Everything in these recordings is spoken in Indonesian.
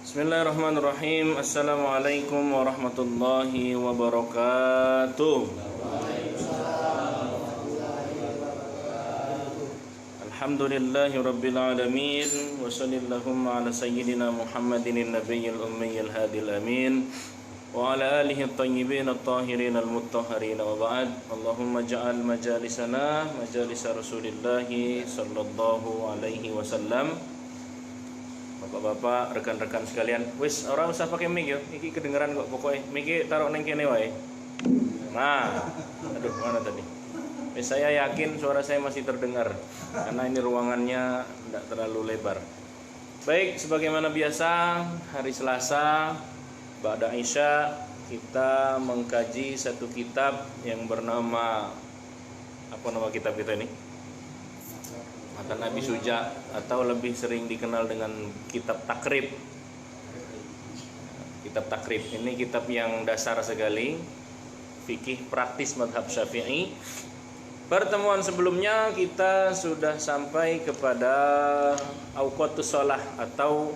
Bismillahirrahmanirrahim. Assalamualaikum warahmatullahi wabarakatuh. Alhamdulillahi rabbil alamin. Wa sallallahu ala sayyidina Muhammadin nabiyil ummiyil hadil amin. Wa ala alihi at-tayyibin at-tahirin al-muttahharin wa ba'd. Allahumma ja'al majalisana majalisa Rasulillahi sallallahu alaihi wasallam. Bapak-bapak, rekan-rekan sekalian, wis ora usah pakai mic yo. Iki kedengeran kok pokoknya. Mic taruh nang kene wae. Nah, aduh mana tadi? Wis saya yakin suara saya masih terdengar karena ini ruangannya tidak terlalu lebar. Baik, sebagaimana biasa hari Selasa Ba'da Isya kita mengkaji satu kitab yang bernama apa nama kitab kita ini? Matan Abi Suja atau lebih sering dikenal dengan kitab Takrib. Kitab Takrib ini kitab yang dasar sekali, fikih praktis mazhab Syafi'i. Pertemuan sebelumnya kita sudah sampai kepada auqatus shalah atau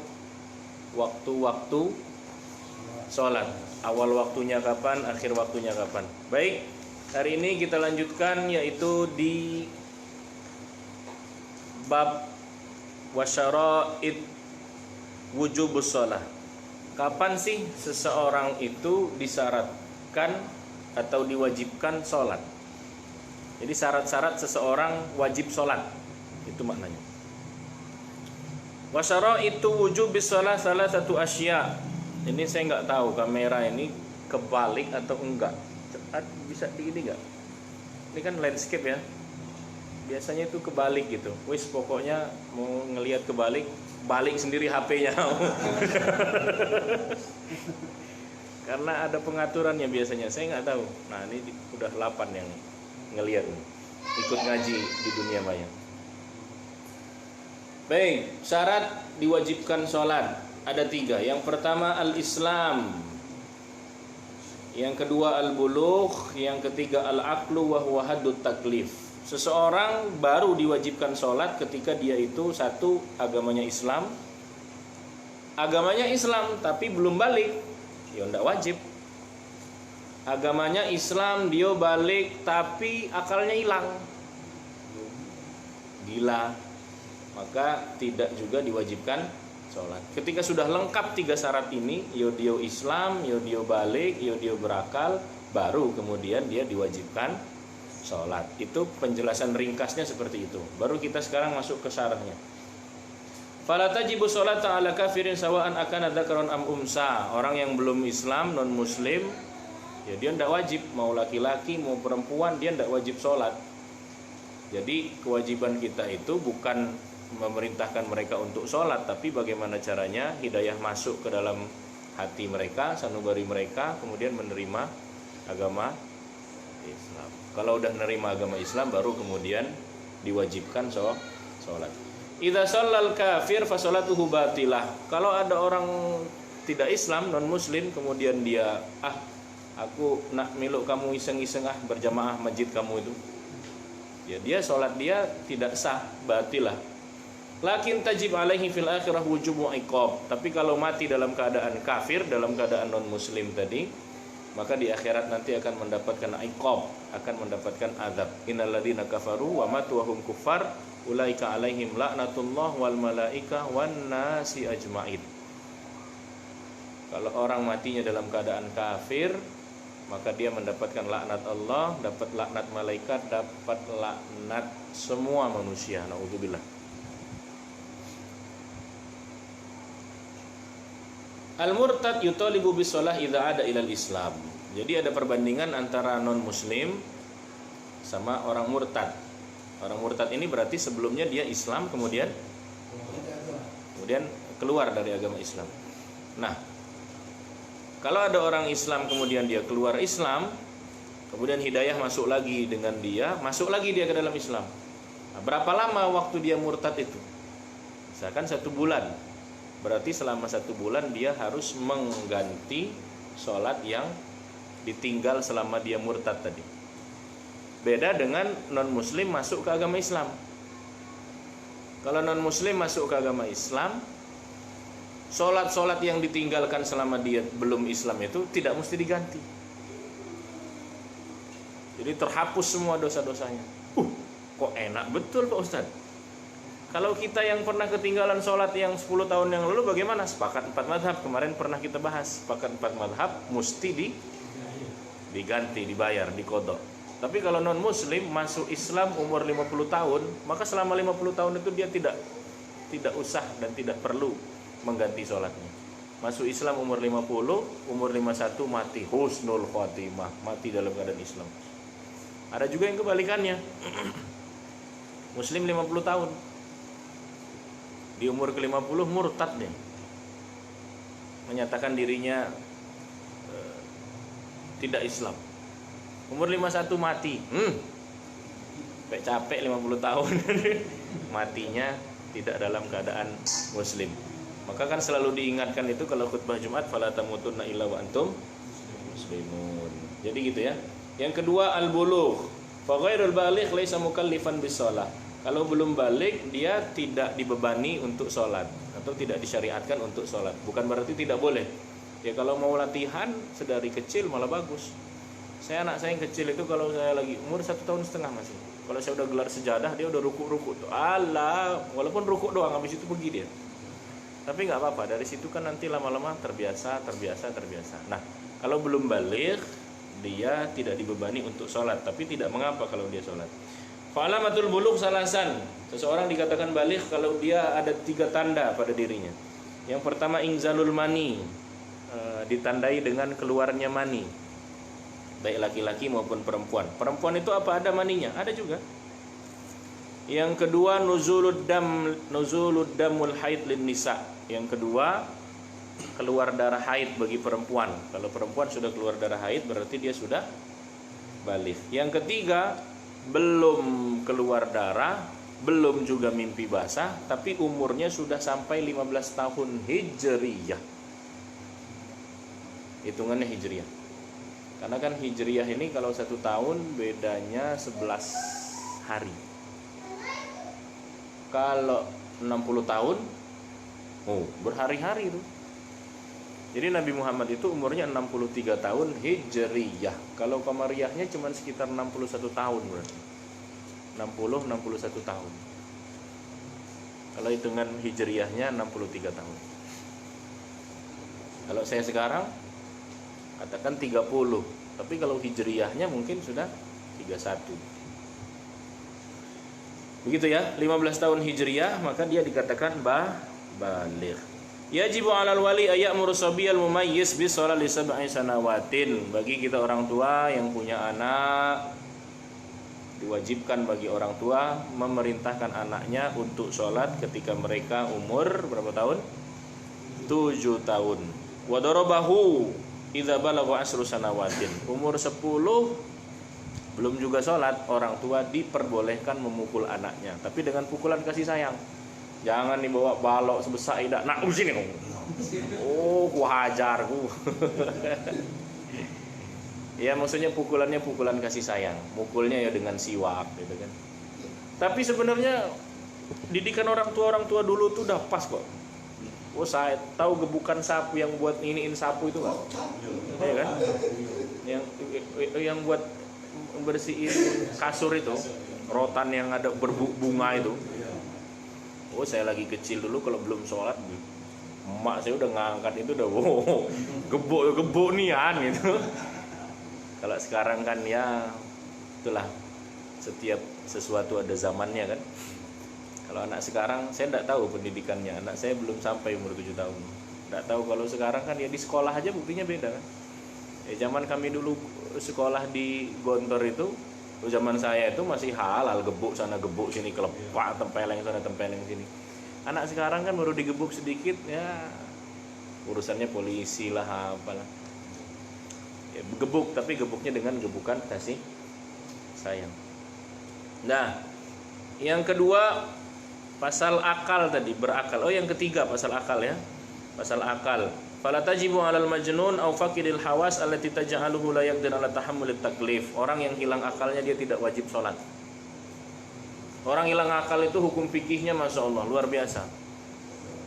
waktu-waktu sholat. Awal waktunya kapan, akhir waktunya kapan. Baik, hari ini kita lanjutkan yaitu di bab wasyara'id wujubus shalah. Kapan sih seseorang itu disyaratkan atau diwajibkan sholat? Jadi syarat-syarat seseorang wajib sholat, itu maknanya. Wasyara'itu wujubis shalah salah satu asya. Ini saya nggak tahu kamera ini kebalik atau enggak. Bisa ini enggak? Ini kan landscape ya. Biasanya itu kebalik gitu. Wis pokoknya mau ngelihat kebalik, balik sendiri HP-nya. Karena ada pengaturannya biasanya. Saya nggak tahu. Nah ini udah 8 yang ngelihat ikut ngaji di dunia maya. Baik, syarat diwajibkan sholat ada 3. Yang pertama al-Islam, yang kedua al-bulugh, yang ketiga al-aqlu wa huwa haddut taklif. Seseorang baru diwajibkan sholat ketika dia itu satu, agamanya Islam tapi belum balik, ya enggak wajib. Agamanya Islam, dia balik tapi akalnya hilang, gila, maka tidak juga diwajibkan sholat. Ketika sudah lengkap 3 syarat ini, yo dia Islam, yo dia balik, yo dia berakal, baru kemudian dia diwajibkan sholat. Itu penjelasan ringkasnya seperti itu. Baru kita sekarang masuk ke syarahnya. Fala tajibu sholata ala kafirin sawa'an akana dzakaran am unsa. Orang yang belum Islam, non muslim, ya dia tidak wajib, mau laki-laki mau perempuan dia tidak wajib sholat. Jadi kewajiban kita itu bukan memerintahkan mereka untuk sholat, tapi bagaimana caranya hidayah masuk ke dalam hati mereka, sanubari mereka, kemudian menerima agama Islam. Kalau udah menerima agama Islam, baru kemudian diwajibkan sholat. Idza shallal kafir fa sholatuhu batilah. Kalau ada orang tidak Islam, non muslim, kemudian dia aku nak miluk kamu iseng-iseng berjamaah masjid kamu itu, ya dia sholat dia tidak sah, batilah. Lakin tajib alaihi fil akhirah wujubu iqab. Tapi kalau mati dalam keadaan kafir, dalam keadaan non muslim tadi, maka di akhirat nanti akan mendapatkan iqab, akan mendapatkan azab. Innal ladzina kafaru wa matu wa hum kuffar ulaika alaihim laknatullah wal malaika wan nasi ajmain. Kalau orang matinya dalam keadaan kafir, maka dia mendapatkan laknat Allah, dapat laknat malaikat, dapat laknat semua manusia. Nauzubillah. Al-murtad yutalibu bis-shalah idza ada ilal Islam. Jadi ada perbandingan antara non muslim sama orang murtad. Orang murtad ini berarti sebelumnya dia Islam kemudian keluar dari agama Islam. Nah, kalau ada orang Islam kemudian dia keluar Islam, kemudian hidayah masuk lagi dengan dia, masuk lagi dia ke dalam Islam. Nah, berapa lama waktu dia murtad itu? Misalkan 1 bulan. Berarti selama 1 bulan dia harus mengganti sholat yang ditinggal selama dia murtad tadi. Beda dengan non muslim masuk ke agama Islam. Kalau non muslim masuk ke agama Islam, sholat yang ditinggalkan selama dia belum Islam itu tidak mesti diganti. Jadi terhapus semua dosa-dosanya. Kok enak betul Pak Ustaz. Kalau kita yang pernah ketinggalan sholat yang 10 tahun yang lalu bagaimana? Sepakat 4 madhab, kemarin pernah kita bahas. Sepakat 4 madhab mesti diganti, dibayar, dikodok. Tapi kalau non muslim masuk Islam umur 50 tahun, maka selama 50 tahun itu dia tidak usah dan tidak perlu mengganti sholatnya. Masuk Islam umur 50, umur 51 mati husnul khotimah, mati dalam keadaan Islam. Ada juga yang kebalikannya. Muslim 50 tahun, di umur ke-50 murtad dia, menyatakan dirinya tidak Islam. Umur 51 mati. Capek 50 tahun. Matinya tidak dalam keadaan muslim. Maka kan selalu diingatkan itu kalau khutbah Jumat, fala tamutunna illa wa antum muslimun. Jadi gitu ya. Yang kedua al-bulugh. Fa ghairul baligh laisa mukallifan bis shalah. Kalau belum balik dia tidak dibebani untuk sholat atau tidak disyariatkan untuk sholat. Bukan berarti tidak boleh. Ya kalau mau latihan sedari kecil malah bagus. Anak saya yang kecil itu kalau saya lagi umur 1,5 tahun masih. Kalau saya udah gelar sejadah dia udah rukuk tuh. Allah, walaupun rukuk doang habis itu pergi dia. Tapi nggak apa-apa, dari situ kan nanti lama-lama terbiasa. Nah, kalau belum balik dia tidak dibebani untuk sholat, tapi tidak mengapa kalau dia sholat. Fa'alamatul bulugh salasan. Seseorang dikatakan balik kalau dia ada 3 tanda pada dirinya. Yang pertama inzalul mani, ditandai dengan keluarnya mani. Baik laki-laki maupun perempuan. Perempuan itu apa ada maninya? Ada juga. Yang kedua nuzulud damul haid lin nisa. Yang kedua keluar darah haid bagi perempuan. Kalau perempuan sudah keluar darah haid berarti dia sudah balik. Yang ketiga belum keluar darah, belum juga mimpi basah, tapi umurnya sudah sampai 15 tahun hijriyah. Hitungannya hijriyah. Karena kan hijriyah ini kalau 1 tahun bedanya 11 hari. Kalau 60 tahun, berhari-hari itu. Jadi Nabi Muhammad itu umurnya 63 tahun hijriyah. Kalau qamariyahnya cuma sekitar 61 tahun berarti. 60-61 tahun. Kalau hitungan hijriyahnya 63 tahun. Kalau saya sekarang katakan 30, tapi kalau hijriyahnya mungkin sudah 31. Begitu ya, 15 tahun hijriyah maka dia dikatakan baligh. Yajibu 'alal wali ayyamuru sabiyal mumayyiz bis shalah li sab'i sanawatin. Bagi kita orang tua yang punya anak, diwajibkan bagi orang tua memerintahkan anaknya untuk sholat ketika mereka umur berapa tahun? 7 tahun. Wa darabahu idza balagha 10 sanawatin. Umur 10 belum juga sholat, orang tua diperbolehkan memukul anaknya, tapi dengan pukulan kasih sayang. Jangan dibawa balok sebesar idak. Nak sini kamu. Ku hajar ku. Ya maksudnya pukulannya pukulan kasih sayang. Mukulnya ya dengan siwak gitu kan. Tapi sebenarnya didikan orang tua dulu tuh udah pas kok. Saya tahu gebukan sapu yang buat iniin sapu itu enggak? Ya kan? Yang buat bersihin kasur itu, rotan yang ada berbunga itu. Saya lagi kecil dulu kalau belum sholat, emak saya udah ngangkat itu udah gebuk nian gitu. Kalau sekarang kan ya itulah, setiap sesuatu ada zamannya kan. Kalau anak sekarang saya tidak tahu pendidikannya, anak saya belum sampai umur 7 tahun. Tidak tahu kalau sekarang kan ya di sekolah aja buktinya beda kan. Zaman kami dulu sekolah di Gontor itu, zaman saya itu masih halal, gebuk sana gebuk sini, kelepak tempeleng sana tempeleng sini. Anak sekarang kan baru digebuk sedikit ya urusannya polisi lah apalah. Ya, gebuk tapi gebuknya dengan gebukan kasih sayang. Nah, yang kedua pasal akal tadi, berakal. Yang ketiga pasal akal ya. Pasal akal. Fala tajibu 'alal majnun aw faqidil hawas allati taj'aluhu la yaqdir 'ala tahammulit taklif. Orang yang hilang akalnya dia tidak wajib sholat. Orang hilang akal itu hukum fikihnya Masya Allah luar biasa.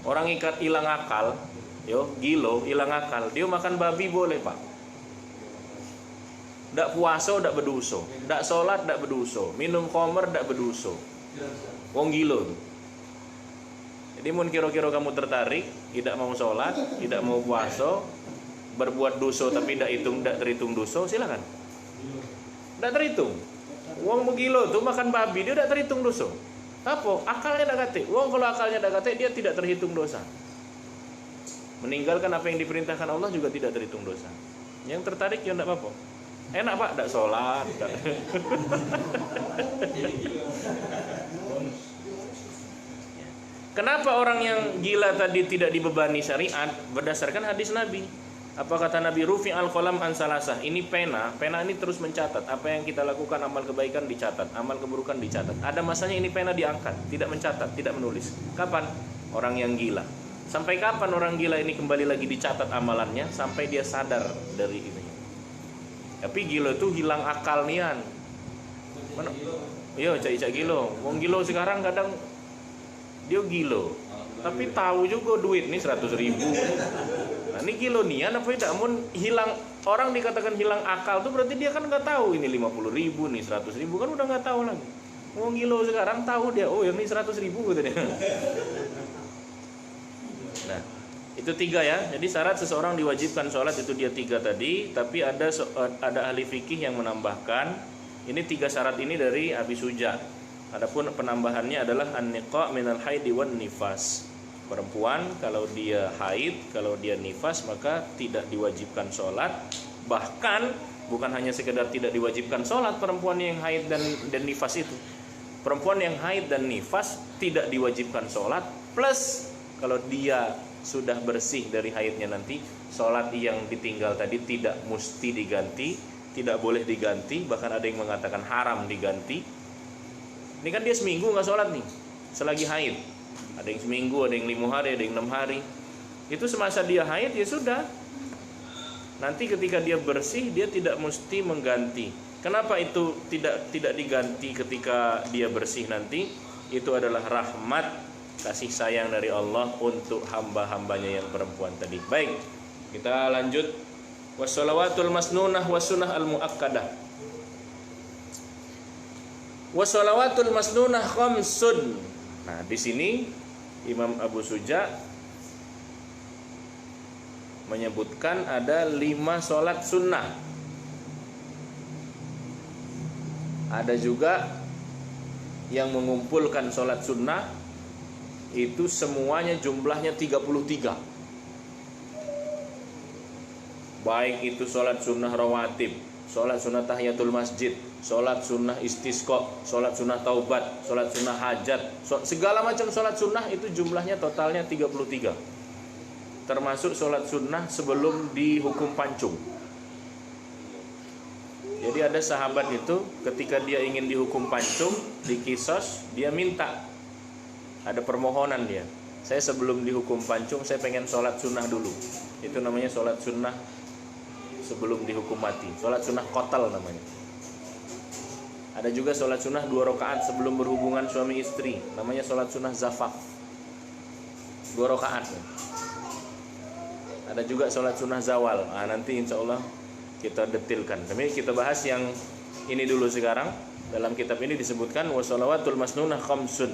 Orang ikat hilang akal, gilo hilang akal, dia makan babi boleh pak. Ndak puasa ndak berdosa, ndak sholat ndak berdosa, minum khamr ndak berdosa. Wong gilo tuh. Jadi mun kira-kira kamu tertarik, tidak mau sholat, tidak mau puasa, berbuat dosa tapi tidak terhitung dosa, silakan. Ndak terhitung. Wong begilo tuh makan babi, dia tidak terhitung dosa. Apa? Akalnya tidak kate. Wong kalau akalnya tidak kate, dia tidak terhitung dosa. Meninggalkan apa yang diperintahkan Allah juga tidak terhitung dosa. Yang tertarik ya tidak apa-apa. Enak pak, tidak sholat. Kenapa orang yang gila tadi tidak dibebani syariat? Berdasarkan hadis Nabi. Apa kata Nabi? Rufi al-qalam an salasah. Ini pena ini terus mencatat. Apa yang kita lakukan, amal kebaikan dicatat, amal keburukan dicatat. Ada masanya ini pena diangkat, tidak mencatat, tidak menulis. Kapan? Orang yang gila. Sampai kapan orang gila ini kembali lagi dicatat amalannya? Sampai dia sadar dari ini. Tapi gila itu hilang akal nian. Mana? Iya, cak gilo. Wong gilo sekarang kadang dia gilo. Tapi tahu juga duit nih 100.000. Nah, ini gilo nian apa tidak? Mun hilang, orang dikatakan hilang akal tuh berarti dia kan nggak tahu ini 50.000 nih 100.000 kan udah nggak tahu lagi. Wong gilo sekarang tahu dia, oh yang ini 100.000 gitu dia. Nah, itu 3 ya. Jadi syarat seseorang diwajibkan sholat itu dia 3 tadi. Tapi ada ahli fikih yang menambahkan ini 3 syarat ini dari Abi Suja. Adapun penambahannya adalah an-niqa minal haidi wan nifas. Perempuan kalau dia haid, kalau dia nifas maka tidak diwajibkan sholat. Bahkan bukan hanya sekedar tidak diwajibkan sholat perempuan yang haid dan nifas itu. Perempuan yang haid dan nifas tidak diwajibkan sholat. Plus kalau dia sudah bersih dari haidnya nanti, sholat yang ditinggal tadi tidak mesti diganti, tidak boleh diganti. Bahkan ada yang mengatakan haram diganti. Ini kan dia seminggu nggak sholat nih, selagi haid. Ada yang seminggu, ada yang 5 hari, ada yang 6 hari. Itu semasa dia haid ya sudah. Nanti ketika dia bersih dia tidak mesti mengganti. Kenapa itu tidak diganti ketika dia bersih nanti? Itu adalah rahmat kasih sayang dari Allah untuk hamba-hambanya yang perempuan tadi. Baik, kita lanjut. Wassalawatul masnunah wassunnah al-muakkadah. Wassalawatul masnunah khamsun. Nah, di sini Imam Abu Suja menyebutkan ada 5 sholat sunnah. Ada juga yang mengumpulkan sholat sunnah itu semuanya jumlahnya 33. Baik itu sholat sunnah rawatib, sholat sunnah tahiyatul masjid, sholat sunnah istisqa, sholat sunnah taubat, sholat sunnah hajat, segala macam sholat sunnah itu jumlahnya totalnya 33. Termasuk sholat sunnah sebelum dihukum pancung. Jadi ada sahabat itu ketika dia ingin dihukum pancung, di kisos, dia minta, ada permohonan dia, saya sebelum dihukum pancung saya pengen sholat sunnah dulu. Itu namanya sholat sunnah sebelum dihukum mati, sholat sunnah qatal namanya. Ada juga sholat sunnah 2 rakaat sebelum berhubungan suami istri, namanya sholat sunnah zafaf, 2 rakaat. Ada juga sholat sunnah zawal. Nah, nanti insya Allah kita detilkan. Tapi kita bahas yang ini dulu sekarang. Dalam kitab ini disebutkan wassalawatul masnunah khamsun.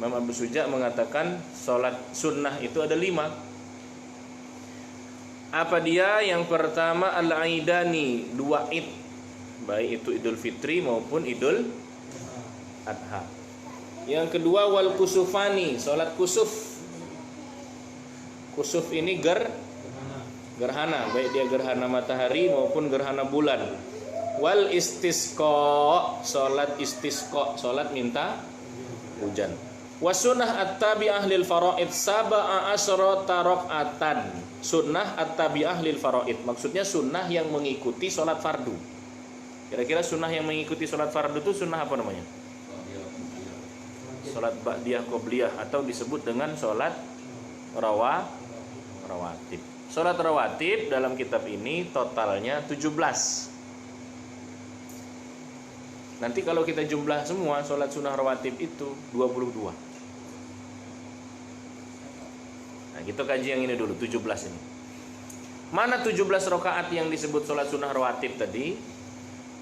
Imam Abu Suja mengatakan sholat sunnah itu ada 5. Apa dia? Yang pertama al-aidani, 2 id, baik itu Idul Fitri maupun Idul Adha. Yang kedua wal kusufani, sholat kusuf. Kusuf ini gerhana, baik dia gerhana matahari maupun gerhana bulan. Wal istisqa, sholat istisqa, sholat minta hujan. Wasunnah at-tabi'ah lil faraid sab'a asyrata rakaatan. Sunnah at-tabi'ah lil faraid, maksudnya sunnah yang mengikuti sholat fardu. Kira-kira sunnah yang mengikuti sholat fardu itu sunnah apa namanya? Sholat ba'diyah qobliyah atau disebut dengan sholat rawatib. Sholat rawatib dalam kitab ini totalnya 17. Nanti kalau kita jumlah semua sholat sunnah rawatib itu 22. Nah, kita kaji yang ini dulu, 17 ini. Mana 17 rakaat yang disebut sholat sunnah rawatib tadi?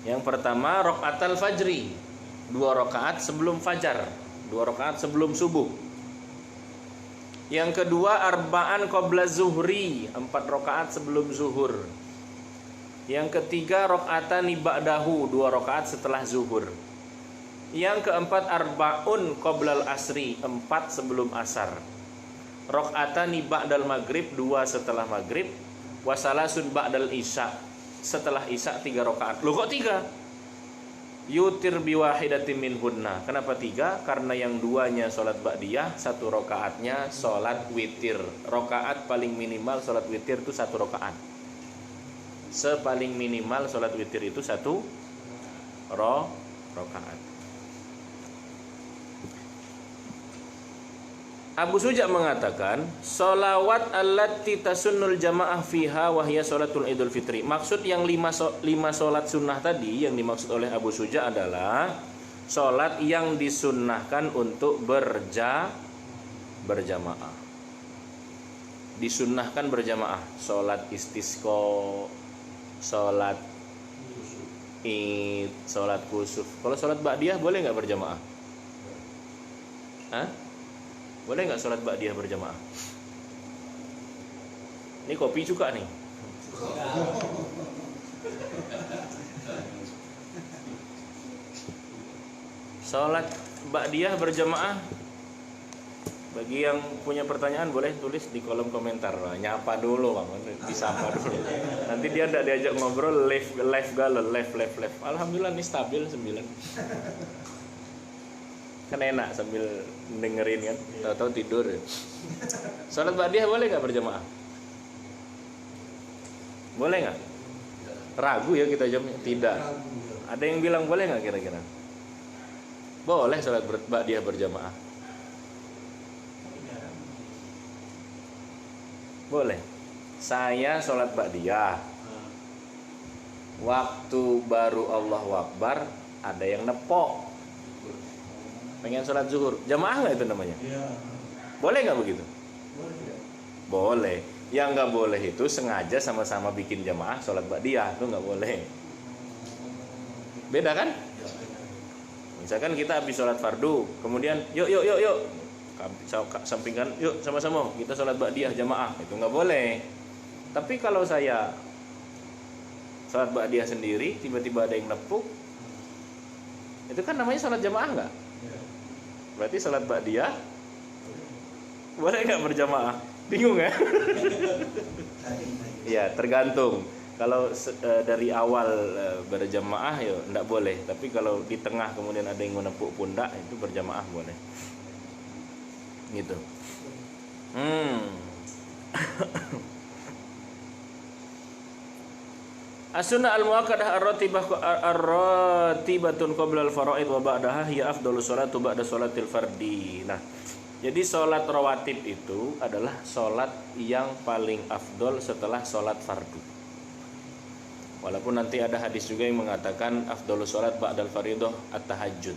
Yang pertama rakaatul fajri, 2 rakaat sebelum fajar, 2 rakaat sebelum subuh. Yang kedua arba'an qabla zuhri, 4 rakaat sebelum zuhur. Yang ketiga rakaatani ba'dahu, 2 rakaat setelah zuhur. Yang keempat arba'un qablal asri, 4 sebelum asar. Rakaatani ba'dal maghrib, 2 setelah maghrib. Wasalasun ba'dal isya, setelah isya 3 rakaat. Loh kok 3? Yutir biwahidatin minhunna. Kenapa 3? Karena yang 2-nya sholat ba'diyah, 1 rakaatnya sholat witir. Rakaat paling minimal sholat witir itu 1 rakaat. Sepaling minimal sholat witir itu 1 rakaat. Abu Suja mengatakan, sholawat allati tasunnul jamaah fiha wahya sholatul idul fitri. Maksud yang 5 sholat sunnah tadi yang dimaksud oleh Abu Suja adalah sholat yang disunnahkan untuk berjamaah. Disunnahkan berjamaah. Sholat istisqa, sholat id, sholat kusuf. Kalau sholat ba'diyah boleh nggak berjamaah? Hah? Boleh nggak sholat ba'diyah berjamaah? Ini kopi juga nih. Sholat ba'diyah berjamaah. Bagi yang punya pertanyaan boleh tulis di kolom komentar. Nyapa dulu Bang, disapa dulu. Nanti dia tidak diajak ngobrol, live galon, live. Alhamdulillah ini stabil 9. Kan enak sambil dengerin kan, tahu-tahu tidur. Sholat ba'diyah boleh nggak berjamaah? Boleh nggak? Ragu ya kita jawabnya. Tidak. Ada yang bilang boleh nggak kira-kira? Boleh sholat ba'diyah berjamaah. Boleh. Saya sholat ba'diyah. Waktu baru Allahu Akbar ada yang nepok. Pengen sholat zuhur, jamaah nggak itu namanya? Ya. Boleh nggak begitu? Boleh. Yang nggak boleh itu sengaja sama-sama bikin jamaah sholat ba'diyah, itu nggak boleh. Beda kan? Misalkan kita habis sholat fardu, kemudian yuk, sampingkan, yuk sama-sama kita sholat ba'diyah jamaah, itu nggak boleh. Tapi kalau saya sholat ba'diyah sendiri, tiba-tiba ada yang nepuk, itu kan namanya sholat jamaah nggak? Berarti sholat ba'diyah boleh nggak berjamaah? Bingung ya? Ya tergantung. Kalau dari awal berjamaah ya enggak boleh. Tapi kalau di tengah kemudian ada yang menepuk pundak, itu berjamaah boleh. Gitu. As-sunnah al-muakkadah ar-ratibatun qabla al-faraid wa ba'daha hiya afdhalus sholatu ba'da sholatil fardi. Nah, jadi sholat rawatib itu adalah sholat yang paling afdol setelah sholat fardu. Walaupun nanti ada hadis juga yang mengatakan afdhalus sholat ba'dal faridah at-tahajjud.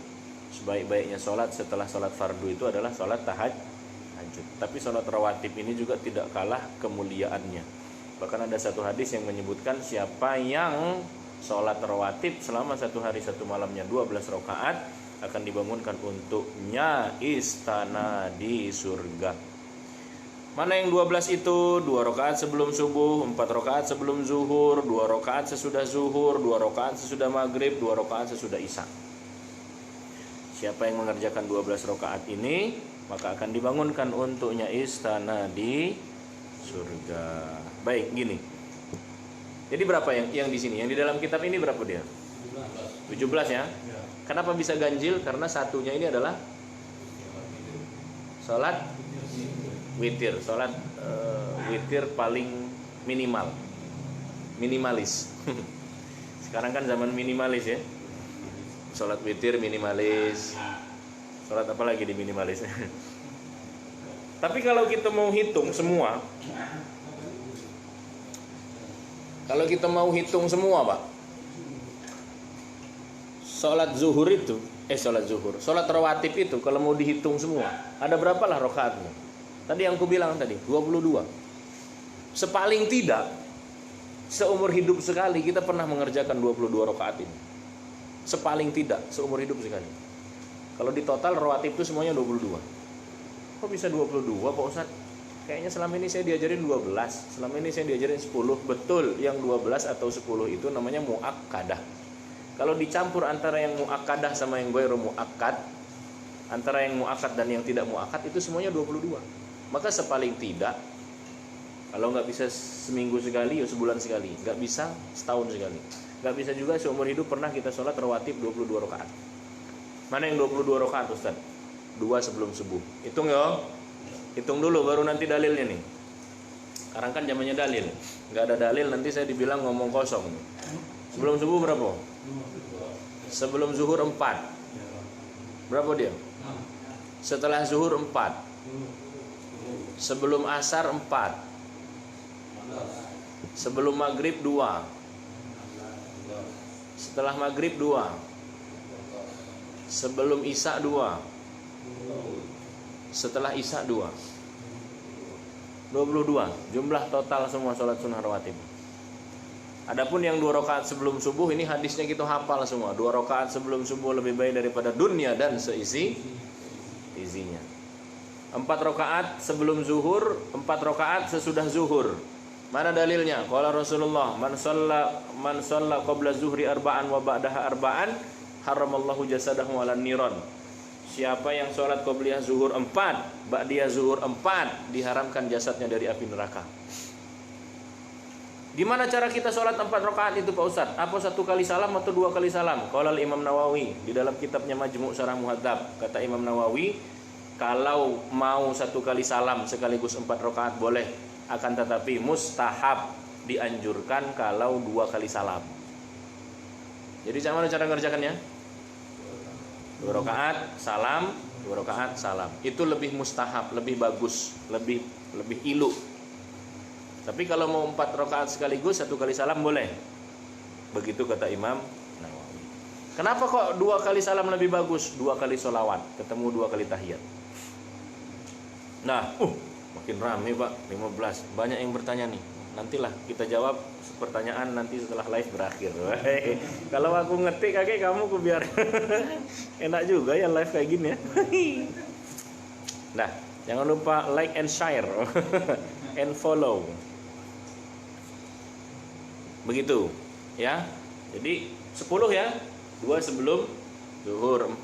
Sebaik-baiknya sholat setelah sholat fardu itu adalah sholat tahajud. Tapi sholat rawatib ini juga tidak kalah kemuliaannya. Bahkan ada satu hadis yang menyebutkan siapa yang sholat rawatib selama 1 hari 1 malamnya 12 rakaat akan dibangunkan untuknya istana di surga. Mana yang 12 itu? 2 rakaat sebelum subuh, 4 rakaat sebelum zuhur, 2 rakaat sesudah zuhur, 2 rakaat sesudah maghrib, 2 rakaat sesudah isya. Siapa yang mengerjakan 12 rakaat ini, maka akan dibangunkan untuknya istana di surga. Baik, gini. Jadi berapa yang di sini? Yang di dalam kitab ini berapa dia? 17 ya? Kenapa bisa ganjil? Karena satunya ini adalah sholat witir. Sholat witir paling minimalis. Sekarang kan zaman minimalis ya. Sholat witir minimalis. Sholat apa lagi di minimalis? Tapi kalau kita mau hitung semua, Pak, sholat zuhur itu, sholat rawatib itu kalau mau dihitung semua, ada berapa lah rakaatnya? Tadi yang aku bilang tadi, 22. Sepaling tidak, seumur hidup sekali kita pernah mengerjakan 22 rakaat ini. Sepaling tidak, seumur hidup sekali. Kalau di total rawatib itu semuanya 22. Kok bisa 22 Pak Ustaz? Kayaknya selama ini saya diajarin 12, selama ini saya diajarin 10. Betul, yang 12 atau 10 itu namanya muakkadah. Kalau dicampur antara yang muakkadah sama yang ghairu muakkad, antara yang muakkad dan yang tidak muakkad, itu semuanya 22. Maka sepaling tidak, kalau nggak bisa seminggu sekali, ya sebulan sekali. Nggak bisa setahun sekali. Nggak bisa juga seumur hidup pernah kita sholat rawatib 22 rakaat. Mana yang 22 rakaat Ustaz? 2 sebelum subuh. Hitung ya. Hitung dulu baru nanti dalilnya nih. Sekarang kan zamannya dalil. Nggak ada dalil nanti saya dibilang ngomong kosong. Sebelum subuh berapa? Sebelum zuhur 4. Berapa dia? Setelah zuhur 4. Sebelum asar 4. Sebelum maghrib 2. Setelah maghrib 2. Sebelum isya 2. Setelah isya 2. 22 jumlah total semua sholat sunnah rawatib. Adapun yang 2 rakaat sebelum subuh ini hadisnya kita hafal semua. 2 rakaat sebelum subuh lebih baik daripada dunia dan isinya. 4 rakaat sebelum zuhur, 4 rakaat sesudah zuhur. Mana dalilnya? Qala Rasulullah, man shalla qabla zuhri arba'an wa ba'daha arba'an haramallahu jasadahu 'alan niran. Siapa yang sholat qabliyah zuhur 4, ba'diyah zuhur 4, diharamkan jasadnya dari api neraka. Gimana cara kita sholat 4 rakaat itu Pak Ustaz? Apa 1 kali salam atau 2 kali salam? Qala Imam Nawawi di dalam kitabnya Majmu' Syarah Muhadzab, kata Imam Nawawi, kalau mau 1 kali salam sekaligus 4 rakaat boleh, akan tetapi mustahab, dianjurkan kalau 2 kali salam. Jadi bagaimana cara mengerjakannya? 2 rakaat salam, 2 rakaat salam. Itu lebih mustahab, lebih bagus, lebih ilu. Tapi kalau mau 4 rakaat sekaligus 1 kali salam boleh. Begitu kata Imam Nawawi. Kenapa kok 2 kali salam lebih bagus? 2 kali sholawat, ketemu 2 kali tahiyat. Nah, makin rame Pak, 15. Banyak yang bertanya nih. Nantilah kita jawab pertanyaan nanti setelah live berakhir. Kalau aku ngetik kakek kamu ku biar enak juga ya live kayak gini ya. Nah, jangan lupa like and share and follow. Begitu ya. Jadi 10 ya. 2 sebelum zuhur, 4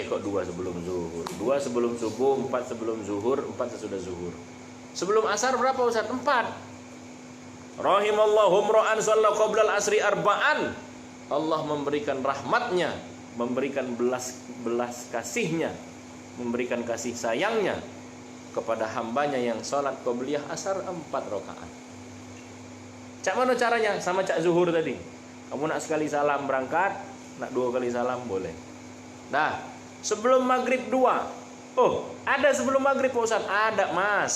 kok 2 sebelum zuhur. 2 sebelum subuh, 4 sebelum zuhur, 4 sesudah zuhur. Sebelum asar berapa Ustaz? 4. Rahimallahu imra'an shalla qabla al-asri arba'an. Allah memberikan rahmatnya, memberikan belas kasihnya, memberikan kasih sayangnya kepada hambanya yang sholat qabliyah asar 4 rakaat. Cak mana caranya? Sama cak zuhur tadi. Kamu nak sekali salam berangkat, nak 2 kali salam boleh. Nah, sebelum maghrib 2. Oh, ada sebelum maghrib Pak Ustaz? Ada Mas.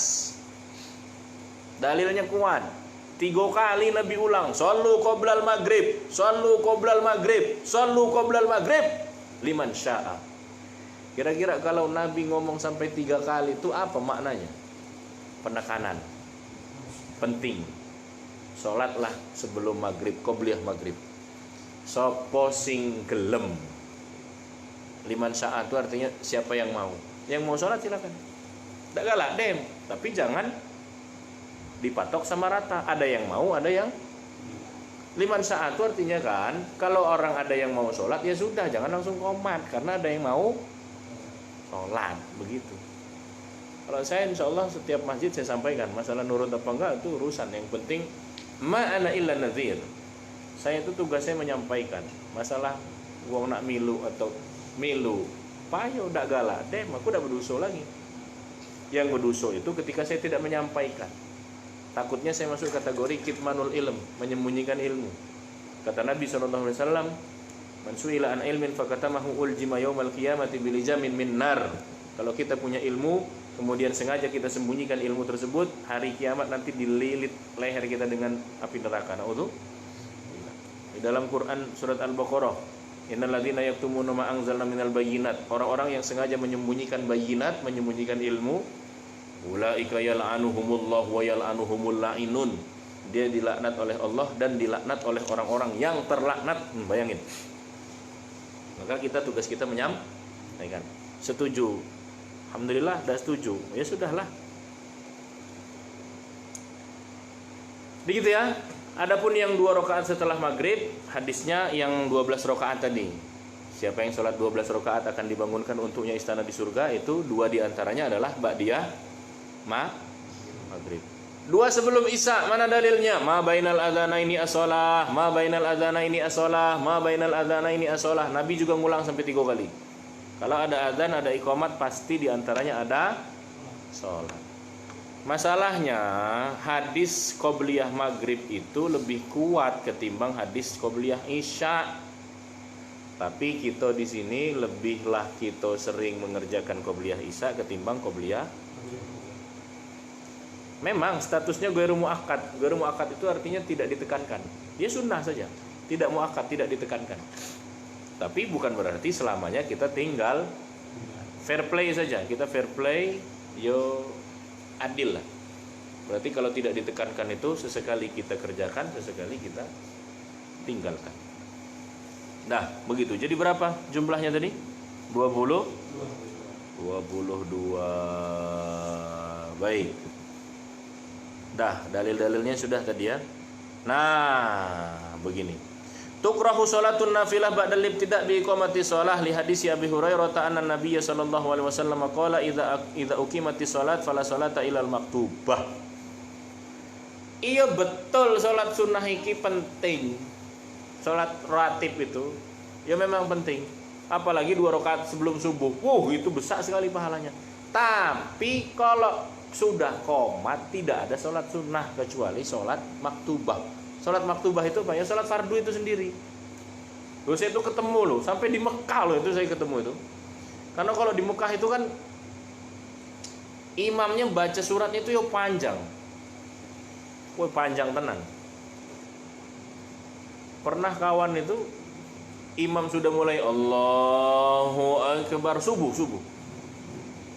Dalilnya kuat. 3 kali Nabi ulang, shallu qoblal maghrib, shallu qoblal maghrib, shallu qoblal maghrib, liman sya'a. Kira-kira kalau Nabi ngomong sampai 3 kali itu apa maknanya? Penekanan. Penting. Sholatlah sebelum maghrib, qobliyah maghrib. Sopo sing gelem. Liman sya'a itu artinya siapa yang mau. Yang mau sholat silakan. Tidak galak dem, tapi jangan dipatok sama rata. Ada yang mau, ada yang liman sya'a itu artinya kan, kalau orang ada yang mau sholat ya sudah, jangan langsung komat karena ada yang mau sholat, begitu. Kalau saya insya Allah setiap masjid saya sampaikan masalah nurut apa enggak itu urusan. Yang penting ma'ana illa nadhir. Saya itu tugasnya menyampaikan. Masalah wong nak milu atau milu payo dak galak dem, aku dak berdosa lagi. Yang berdosa itu ketika saya tidak menyampaikan. Takutnya saya masuk kategori kitmanul ilm, menyembunyikan ilmu. Kata Nabi SAW, man su'ila an ilmin fakatamahu uljima yaumal qiyamati bilijamin min nar. Kalau kita punya ilmu, kemudian sengaja kita sembunyikan ilmu tersebut, hari kiamat nanti dililit leher kita dengan api neraka. Di dalam Quran surat Al-Baqarah Innal ladzina yaktumuna ma anzalna minal bayyinat, orang-orang yang sengaja menyembunyikan bayinat, menyembunyikan ilmu, ulaika yal'anuhumullah wa yal'anuhumul la'inun, dia dilaknat oleh Allah dan dilaknat oleh orang-orang yang terlaknat. Bayangin. Maka tugas kita menyampaikan. Setuju, alhamdulillah, dah setuju, ya sudahlah. Begitu ya. Adapun yang 2 rakaat setelah maghrib, hadisnya yang 12 rakaat tadi. Siapa yang sholat 12 rakaat akan dibangunkan untuknya istana di surga. Itu 2 diantaranya adalah ba'diyah maghrib. 2 sebelum isya, mana dalilnya? Ma bainal adzanaini as-shalah, ma bainal adzanaini as-shalah, ma bainal adzanaini as-shalah. Nabi juga ngulang sampai 3 kali. Kalau ada adzan, ada iqamat, pasti diantaranya ada sholat. Masalahnya hadis qobliyah maghrib itu lebih kuat ketimbang hadis qobliyah isya. Tapi kita di sini lebihlah kita sering mengerjakan qobliyah isya ketimbang qobliyah. Memang statusnya ghairu muakkad. Ghairu muakkad itu artinya tidak ditekankan. Dia sunnah saja, tidak muakkad, tidak ditekankan. Tapi bukan berarti selamanya kita tinggal fair play saja. Kita fair play, yo adil lah. Berarti kalau tidak ditekankan itu sesekali kita kerjakan, sesekali kita tinggalkan. Nah, begitu. Jadi berapa jumlahnya tadi? 22. Baik. Dah, dalil-dalilnya sudah tadi ya. Nah, begini. Tukrahu salatun nafilah ba'dal ibtida' bi iqamati shalah li hadis Abi Hurairah anna Nabiy sallallahu alaihi wasallam qala idza uqimatis salat fala salata ilal maktubah. Iya betul, salat sunnah iki penting. Salat rawatib itu ya memang penting. Apalagi 2 rakaat sebelum subuh. Itu besar sekali pahalanya. Tapi kalau sudah qomat tidak ada salat sunnah kecuali salat maktubah. Salat maktubah itu apa ya? Salat fardu itu sendiri. Saya itu ketemu loh, sampai di Mekah loh itu saya ketemu itu. Karena kalau di Mekah itu kan imamnya baca suratnya itu ya panjang. Panjang tenan. Pernah kawan itu imam sudah mulai Allahu Akbar subuh.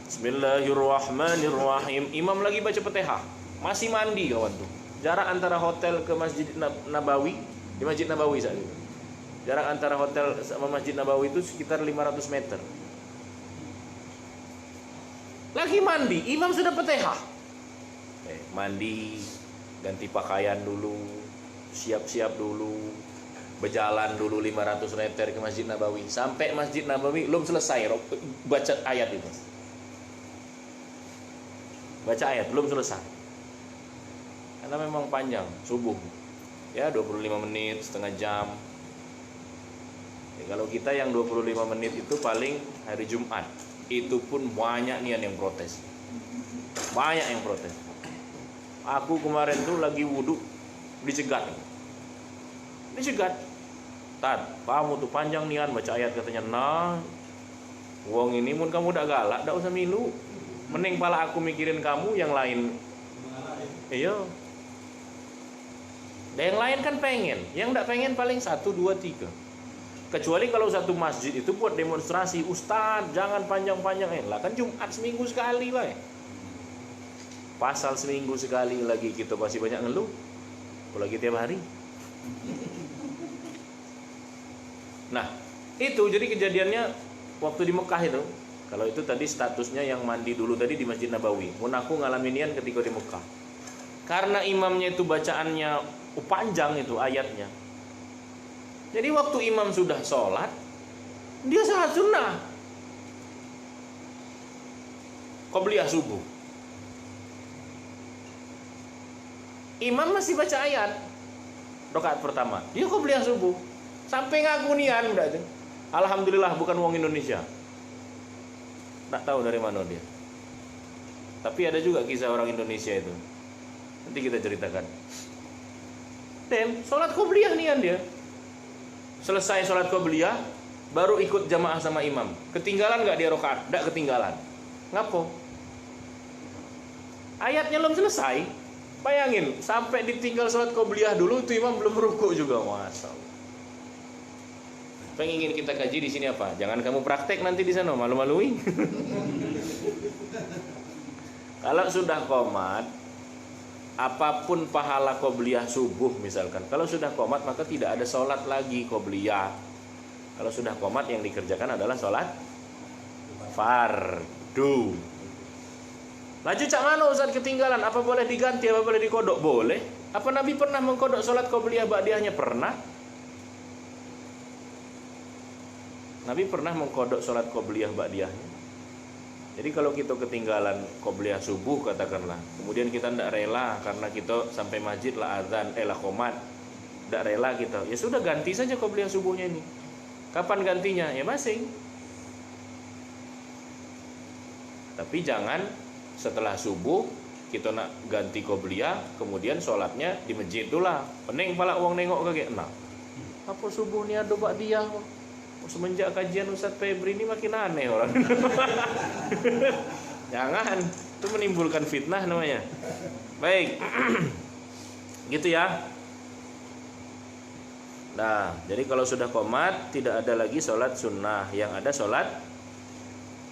Bismillahirrahmanirrahim. Imam lagi baca Fatihah, masih mandi kawan tuh. Jarak antara hotel ke Masjid Nabawi, di Masjid Nabawi saat itu. Jarak antara hotel sama Masjid Nabawi itu sekitar 500 meter. Lagi mandi, imam sudah Fatihah. Mandi, ganti pakaian dulu, siap-siap dulu, berjalan dulu 500 meter ke Masjid Nabawi. Sampai Masjid Nabawi belum selesai baca ayat itu. Baca ayat belum selesai. Karena memang panjang subuh. Ya 25 menit, setengah jam. Ya, kalau kita yang 25 menit itu paling hari Jumat. Itu pun banyak nih yang protes. Banyak yang protes. Aku kemarin tuh lagi wudhu dicegat. Tad, kamu tuh panjang nian baca ayat katanya. Nah, wong ini mun kamu udah galak, ndak usah milu. Mending pala aku mikirin kamu yang lain. Iya. Dan yang lain kan pengen, yang ndak pengen paling 1, 2, 3. Kecuali kalau satu masjid itu buat demonstrasi, Ustadz jangan panjang-panjang. Lah kan Jumat seminggu sekali lah. Pasal seminggu sekali lagi kita masih banyak ngeluh. Apalagi tiap hari. Nah, itu jadi kejadiannya waktu di Mekah itu. Kalau itu tadi statusnya yang mandi dulu tadi di Masjid Nabawi. Mun aku ngalaminan ketika di Mekah. Karena imamnya itu bacaannya panjang itu ayatnya. Jadi waktu imam sudah sholat, dia salat sunnah qobliyah subuh. Imam masih baca ayat rakaat pertama, dia qobliyah subuh. Sampai ngagunian udah itu. Alhamdulillah bukan wong Indonesia. Tak tahu dari mana dia. Tapi ada juga kisah orang Indonesia itu. Nanti kita ceritakan. Sholat qobliyah nian dia. Selesai sholat qobliyah, baru ikut jamaah sama imam. Ketinggalan nggak dia rakaat? Nggak ketinggalan. Ngapo? Ayatnya belum selesai. Bayangin, sampai ditinggal sholat qobliyah dulu, itu imam belum rukuk juga. Masya Allah. Apa yang ingin kita kaji di sini apa? Jangan kamu praktek nanti di sana malu-maluin. Kalau sudah qomat, apapun pahala qobliyah subuh misalkan, kalau sudah qomat maka tidak ada sholat lagi qobliyah. Kalau sudah qomat yang dikerjakan adalah sholat fardu. Laju cak mana Ustaz ketinggalan? Apa boleh diganti? Apa boleh dikodok? Boleh. Apa Nabi pernah mengkodok sholat qobliyah ba'diyahnya? Pernah. Nabi pernah mengkodok sholat qobliyah ba'diyahnya. Jadi kalau kita ketinggalan qobliyah subuh katakanlah, kemudian kita tidak rela karena kita sampai masjid lah azan, lah qomat, tidak rela kita, ya sudah ganti saja qobliyah subuhnya ini. Kapan gantinya? Ya masing. Tapi jangan setelah subuh kita nak ganti qobliyah, kemudian sholatnya di masjid dulu lah. Pening pala uang nengok kaget. Nah, apa subuh ni ada ba'diyah? Semenjak kajian Ustaz Febri ini makin aneh orang. Jangan, itu menimbulkan fitnah namanya. Baik. Gitu ya. Nah, jadi kalau sudah qomat tidak ada lagi sholat sunnah, yang ada sholat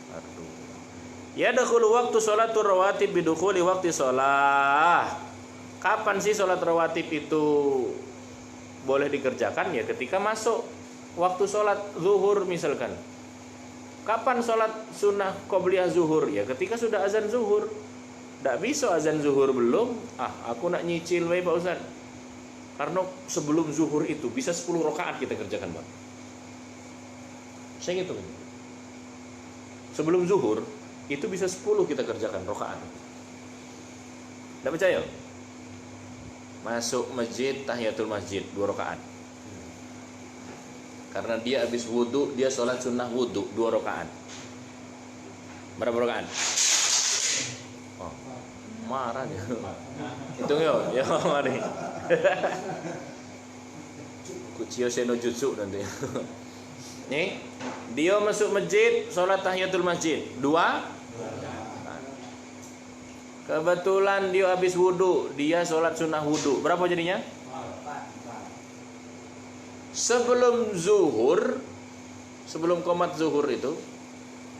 fardu. Ya dakhulu waktu sholatur rawatib bidukhuli waktu sholat. Kapan sih sholat rawatib itu boleh dikerjakan? Ya ketika masuk waktu sholat zuhur misalkan. Kapan sholat sunnah qobliyah zuhur? Ya ketika sudah azan zuhur. Tidak bisa azan zuhur belum. Aku nak nyicil wae Pak Ustaz. Karena sebelum zuhur itu bisa 10 rakaat kita kerjakan Pak. Saya ngitung. Sebelum zuhur itu bisa 10 kita kerjakan rakaat. Tidak percaya? Masuk masjid tahiyatul masjid 2 rakaat. Karena dia habis wudu, dia sholat sunnah wudu 2 rakaat. Berapa rakaat? Oh, marah dia. Hitung yo, ya mari. Kuciyo seno jutsu nanti. Nih, dia masuk masjid, sholat tahiyatul masjid 2. Kebetulan dia habis wudu, dia sholat sunnah wudu. Berapa jadinya? Sebelum zuhur, sebelum qomat zuhur itu,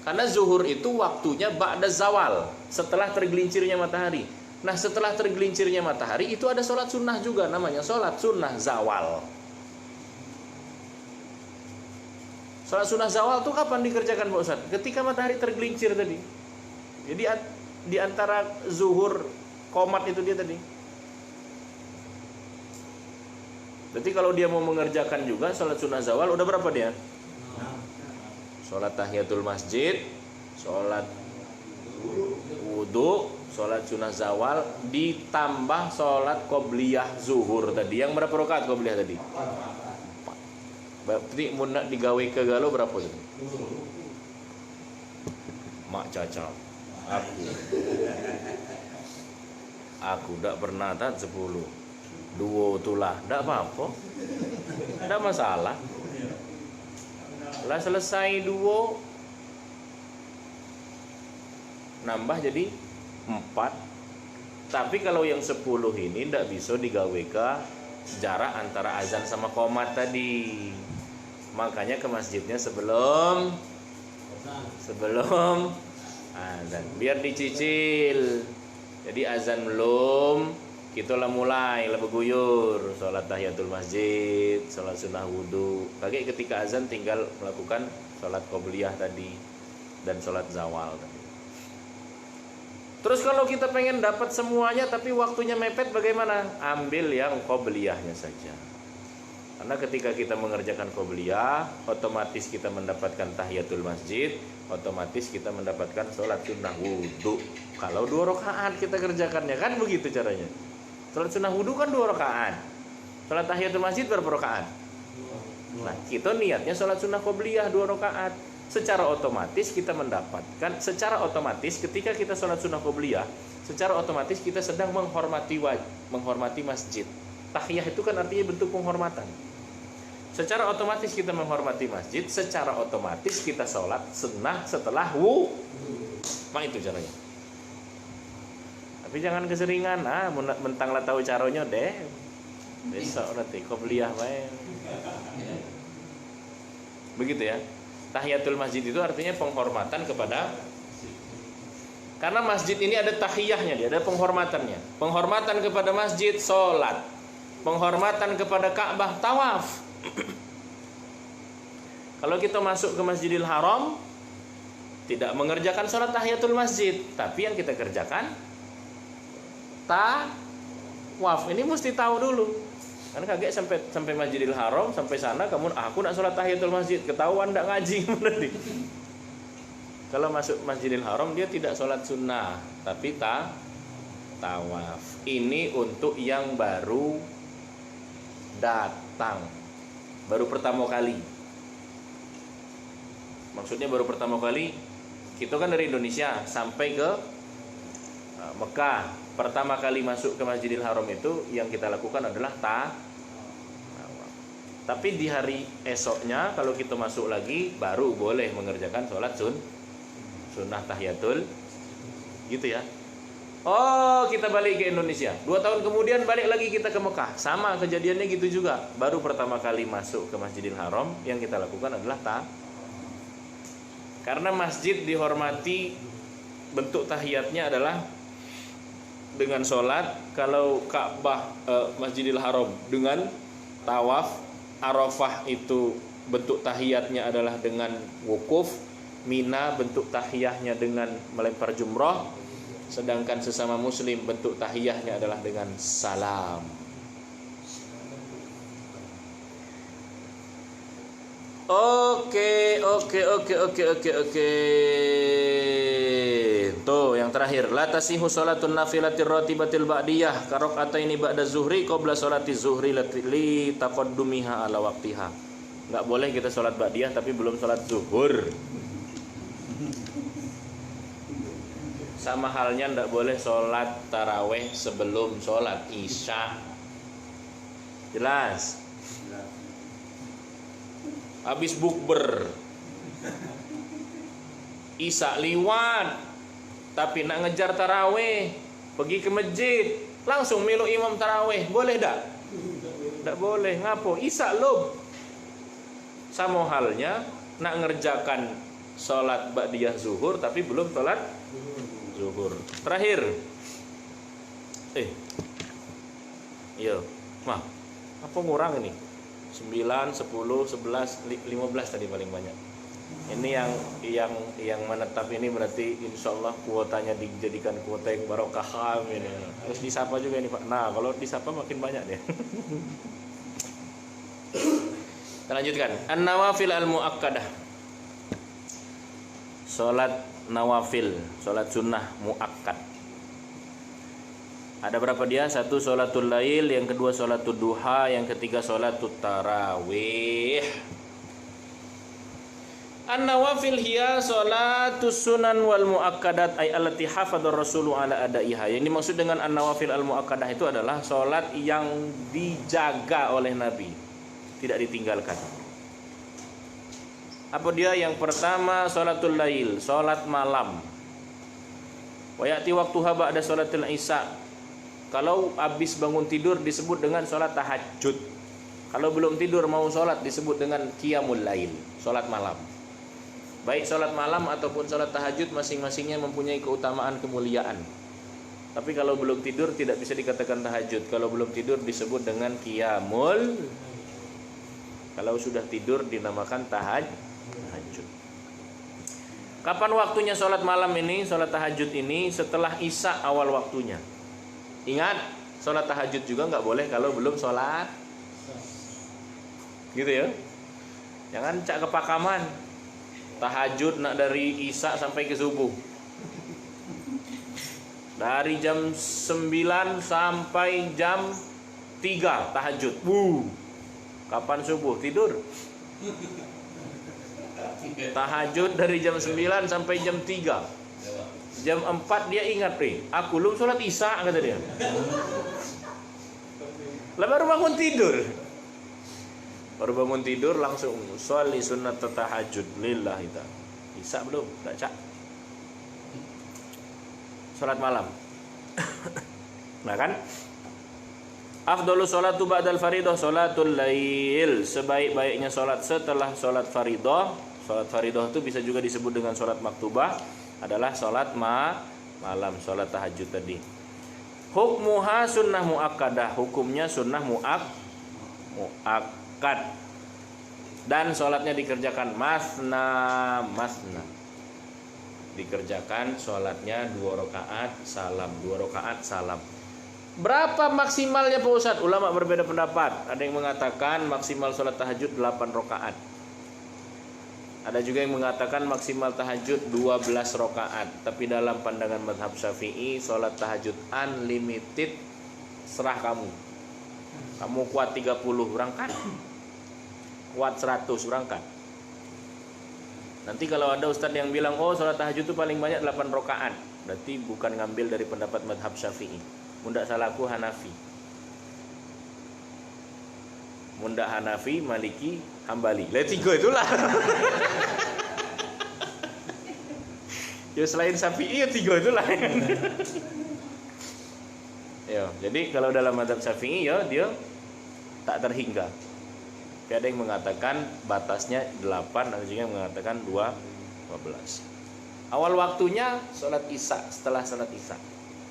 karena zuhur itu waktunya ba'da zawal, setelah tergelincirnya matahari. Nah setelah tergelincirnya matahari itu ada sholat sunnah juga, namanya sholat sunnah zawal. Sholat sunnah zawal itu kapan dikerjakan Pak Ustaz? Ketika matahari tergelincir tadi. Jadi di antara zuhur qomat itu dia tadi. Berarti kalau dia mau mengerjakan juga sholat sunnah zawal, udah berapa dia? Sholat tahiyatul masjid, sholat wudu, sholat sunnah zawal, ditambah sholat qobliyah zuhur tadi. Yang berapa rakaat qobliyah tadi? 4. Berarti mau nak digawe ke galau berapa tadi? Mak caca. Aku tak pernah tak 10. 2 tulah, tidak apa-apa, tidak masalah. Lah selesai 2, nambah jadi 4. Tapi kalau yang 10 ini tidak bisa digawe ke jarak antara azan sama qomat tadi. Makanya ke masjidnya sebelum azan, biar dicicil. Jadi azan belum, kita lah mulai lah berguyur, sholat tahiyatul masjid, sholat sunnah wudu. Kayak ketika azan tinggal melakukan sholat qobliyah tadi dan sholat zawal tadi. Terus kalau kita pengen dapat semuanya tapi waktunya mepet bagaimana? Ambil yang qobliyahnya saja. Karena ketika kita mengerjakan qobliyah, otomatis kita mendapatkan tahiyatul masjid, otomatis kita mendapatkan sholat sunnah wudu. Kalau 2 rakaat kita kerjakannya, kan begitu caranya. Sholat sunnah wudu kan 2 rakaat. Sholat tahiyatul masjid berapa rakaat? Nah, kita niatnya sholat sunnah qobliyah 2 rakaat. Secara otomatis kita mendapatkan, secara otomatis ketika kita sholat sunnah qobliyah, secara otomatis kita sedang menghormati masjid. Tahiyah itu kan artinya bentuk penghormatan. Secara otomatis kita menghormati masjid, secara otomatis kita sholat sunnah setelah wudu. Itu caranya. Tapi jangan keseringan, mentang lah tahu caranya deh. Besok nanti qobliyah main. Begitu ya. Tahiyatul masjid itu artinya penghormatan kepada, karena masjid ini ada tahiyahnya, dia ada penghormatannya. Penghormatan kepada masjid, sholat. Penghormatan kepada Ka'bah, tawaf. Kalau kita masuk ke Masjidil Haram, tidak mengerjakan sholat tahiyatul masjid, tapi yang kita kerjakan tawaf. Ini mesti tahu dulu. Kan kaget sampai Masjidil Haram, sampai sana kamu aku nak sholat tahiyatul masjid, ketahuan ndak ngaji berarti. Kalau masuk Masjidil Haram dia tidak sholat sunnah, tapi tawaf. Ini untuk yang baru datang, baru pertama kali. Maksudnya baru pertama kali, kita kan dari Indonesia sampai ke Mekah. Pertama kali masuk ke Masjidil Haram itu yang kita lakukan adalah tawaf. Tapi di hari esoknya kalau kita masuk lagi baru boleh mengerjakan sholat sunnah tahiyatul, gitu ya. Oh, kita balik ke Indonesia. 2 tahun kemudian balik lagi kita ke Mekah. Sama kejadiannya gitu juga. Baru pertama kali masuk ke Masjidil Haram yang kita lakukan adalah karena masjid dihormati, bentuk tahiyatnya adalah dengan sholat. Kalau Ka'bah Masjidil Haram dengan tawaf. Arafah itu bentuk tahiyatnya adalah dengan wukuf. Mina bentuk tahiyahnya dengan melempar jumrah. Sedangkan sesama muslim bentuk tahiyahnya adalah dengan salam. Oke. Tuh yang terakhir, la tasihu sholatul nafilatir ratibatil ba'diyah karokataini ba'da zuhri qabla sholati zuhri li taqaddumiha ala waqtiha. Enggak boleh kita sholat ba'diyah tapi belum sholat zuhur. Sama halnya enggak boleh sholat taraweh sebelum sholat isya. Jelas? Habis bukber isya liwat, tapi nak ngejar taraweh, pergi ke masjid, langsung milu imam taraweh, boleh tak? Tak boleh. Ngapo? Isya lob. Sama halnya nak ngerjakan sholat ba'diyah zuhur, tapi belum sholat zuhur. Terakhir, iya, mah, apa ngurang ini? 9, 10, 11, 15 tadi paling banyak. Ini yang menetap ini berarti insya Allah kuotanya dijadikan kuota yang barokah ini. Harus disapa juga ini Pak. Nah kalau disapa makin banyak deh. Kita lanjutkan. An-nawafil al-mu'akkadah. Salat nawafil, salat sunnah mu'akkad. Ada berapa dia? 1 sholatul lail, yang kedua sholatul duha, yang ketiga sholatul tarawih. An-nawafil hiya sholatus sunan wal muakkadat ay allati hafadhar rasulu ala adaiha. Yang dimaksud dengan an-nawafil al-muakkadah itu adalah sholat yang dijaga oleh Nabi, tidak ditinggalkan. Apa dia? Yang pertama sholatul lail, sholat malam. Wa ya'ti waqtuha ba'da sholatil isya. Kalau habis bangun tidur disebut dengan sholat tahajud. Kalau belum tidur mau sholat disebut dengan qiyamul lail, sholat malam. Baik sholat malam ataupun sholat tahajud masing-masingnya mempunyai keutamaan kemuliaan. Tapi kalau belum tidur tidak bisa dikatakan tahajud. Kalau belum tidur disebut dengan qiyamul. Kalau sudah tidur dinamakan tahajud. Kapan waktunya sholat malam ini, sholat tahajud ini? Setelah isya awal waktunya. Ingat, sholat tahajud juga nggak boleh kalau belum sholat. Gitu ya. Jangan cak kepakaman. Tahajud nak dari isya sampai ke subuh. Dari jam 9 sampai jam 3 tahajud. Kapan subuh? Tidur. Tahajud dari jam 9 sampai jam 3. Jam 4 dia ingat, aku belum sholat isya, kata dia. Lah baru bangun tidur. Baru bangun tidur langsung sholli sunnat tahajud lillahi ta'ala. Isya belum, tak cak. Sholat malam. Nah kan? Afdhalus sholatu ba'dal faridah sholatul lail. Sebaik-baiknya sholat setelah sholat faridah. Sholat faridah itu bisa juga disebut dengan sholat maktubah, adalah sholat malam, sholat tahajud tadi. Hukmuha sunnah muakkadah. Hukumnya sunnah muakkad. Dan sholatnya dikerjakan masna. Dikerjakan sholatnya 2 rakaat salam. Berapa maksimalnya Pak Ustadz? Ulama berbeda pendapat. Ada yang mengatakan maksimal sholat tahajud 8 rakaat. Ada juga yang mengatakan maksimal tahajud 12 rakaat. Tapi dalam pandangan mazhab Syafi'i, sholat tahajud unlimited, serah kamu. Kamu kuat 30 berangkat, kuat 100 berangkat. Nanti kalau ada ustadz yang bilang, oh sholat tahajud itu paling banyak 8 rakaat, berarti bukan ngambil dari pendapat mazhab Syafi'i. Munda salahku Hanafi. Munda Hanafi, Maliki, Hambali. Lah 3 itulah. Ya selain Syafi'i ya 3 itulah. Ya, jadi kalau dalam mazhab Syafi'i ya dia tak terhingga. Tapi ada yang mengatakan batasnya 8, ada juga yang mengatakan 12. Awal waktunya sholat Isya, setelah sholat Isya.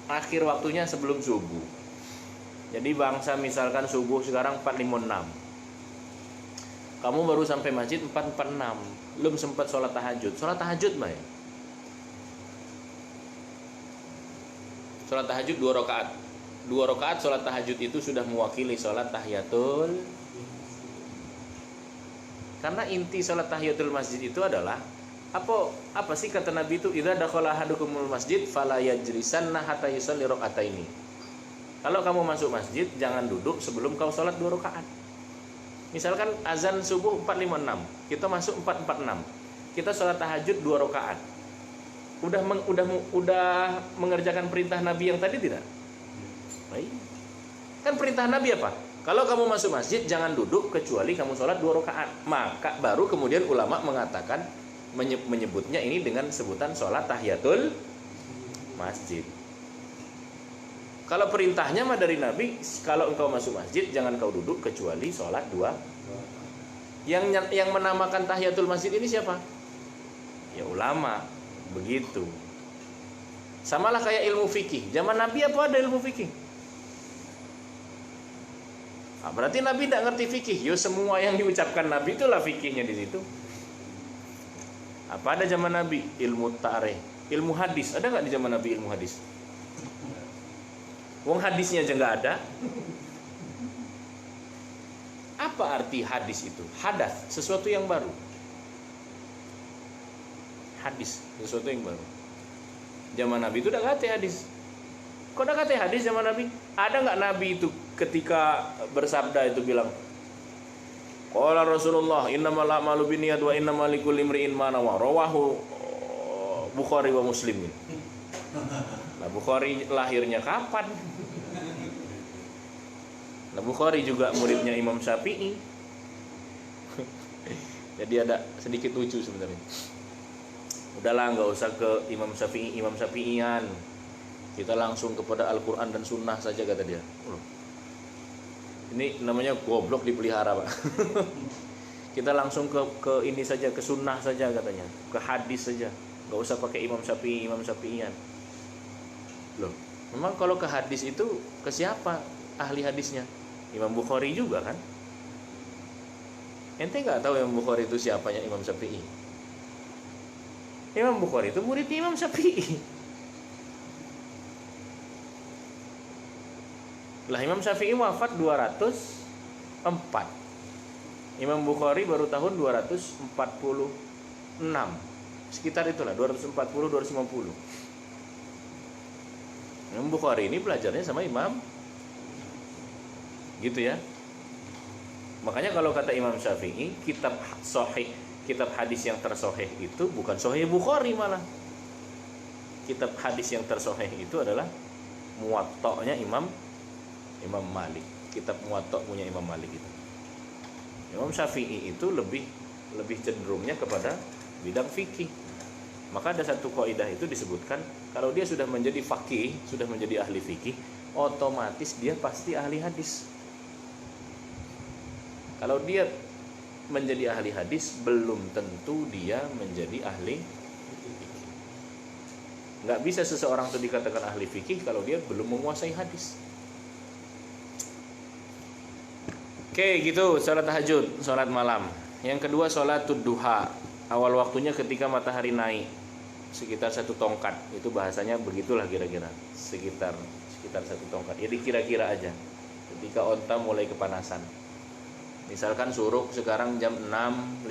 Akhir waktunya sebelum subuh. Jadi bangsa misalkan subuh sekarang 4.56. Kamu baru sampai masjid 4.46. Belum sempat sholat tahajud. Sholat tahajud mah ya. Sholat tahajud 2 rakaat. 2 rakaat sholat tahajud itu sudah mewakili sholat tahiyatul. Karena inti sholat tahiyatul masjid itu adalah apa sih kata Nabi itu, idza dakhala ahadukumul masjid fala yajlisanna hatta yusalli raka'ataini. Kalau kamu masuk masjid jangan duduk sebelum kau sholat 2 rakaat. Misalkan azan subuh 4.56, kita masuk 4.46. Kita sholat tahajud 2 rakaat. Udah mengerjakan perintah Nabi yang tadi tidak? Baik. Kan perintah Nabi apa? Kalau kamu masuk masjid jangan duduk kecuali kamu sholat 2 rakaat. Maka baru kemudian ulama mengatakan, menyebutnya ini dengan sebutan sholat tahiyatul masjid. Kalau perintahnya mah dari Nabi, kalau engkau masuk masjid jangan kau duduk kecuali sholat 2. Yang menamakan tahiyatul masjid ini siapa? Ya ulama. Begitu. Samalah kayak ilmu fikih. Zaman Nabi apa ada ilmu fikih? Berarti Nabi tidak ngerti fikih. Yo semua yang diucapkan Nabi itulah fikihnya di situ. Apa ada zaman Nabi? Ilmu tarikh, ilmu hadis. Ada nggak di zaman Nabi ilmu hadis? Wong hadisnya aja nggak ada. Apa arti hadis itu? Hadas, sesuatu yang baru. Hadis, sesuatu yang baru. Zaman Nabi itu udah kate hadis. Kok udah kate hadis zaman Nabi? Ada nggak Nabi itu ketika bersabda itu bilang, qala Rasulullah innamal a'malu binniyat wa innamal likulli imri'in ma nawa, rawahu Bukhari wa Muslim. Nah, Bukhari lahirnya kapan? Nah, Bukhari juga muridnya Imam Syafi'i. Jadi ada sedikit lucu sebenarnya. Udahlah, nggak usah ke Imam Syafi'ian. Kita langsung kepada Al-Quran dan Sunnah saja, kata dia. Ini namanya goblok dipelihara, Pak. Kita langsung ke ini saja, ke Sunnah saja katanya, ke hadis saja. Nggak usah pakai Imam Syafi'ian. Loh, memang kalau ke hadis itu ke siapa ahli hadisnya? Imam Bukhari juga kan? Ente nggak tahu Imam Bukhari itu siapanya Imam Syafi'i? Imam Bukhari itu muridnya Imam Syafi'i. Lah Imam Syafi'i wafat 204. Imam Bukhari baru tahun 246. Sekitar itulah 240-250. Imam Bukhari ini belajarnya sama Imam gitu ya. Makanya kalau kata Imam Syafi'i, kitab sahih, kitab hadis yang tersoheh itu bukan Sahih Bukhari, malah kitab hadis yang tersoheh itu adalah Muwatta'nya Imam Malik. Kitab Muwatta' punya Imam Malik itu. Imam Syafi'i itu lebih cenderungnya kepada bidang fikih. Maka ada satu kaidah itu disebutkan, kalau dia sudah menjadi faqih, sudah menjadi ahli fikih, otomatis dia pasti ahli hadis. Kalau dia menjadi ahli hadis, belum tentu dia menjadi ahli fikih. Nggak bisa seseorang itu dikatakan ahli fikih kalau dia belum menguasai hadis. Oke, gitu salat tahajud, salat malam. Yang kedua salatud duha. Awal waktunya ketika matahari naik sekitar 1 tongkat. Itu bahasanya begitulah kira-kira. Sekitar 1 tongkat. Jadi kira-kira aja. Ketika onta mulai kepanasan. Misalkan suruk sekarang jam 6.15.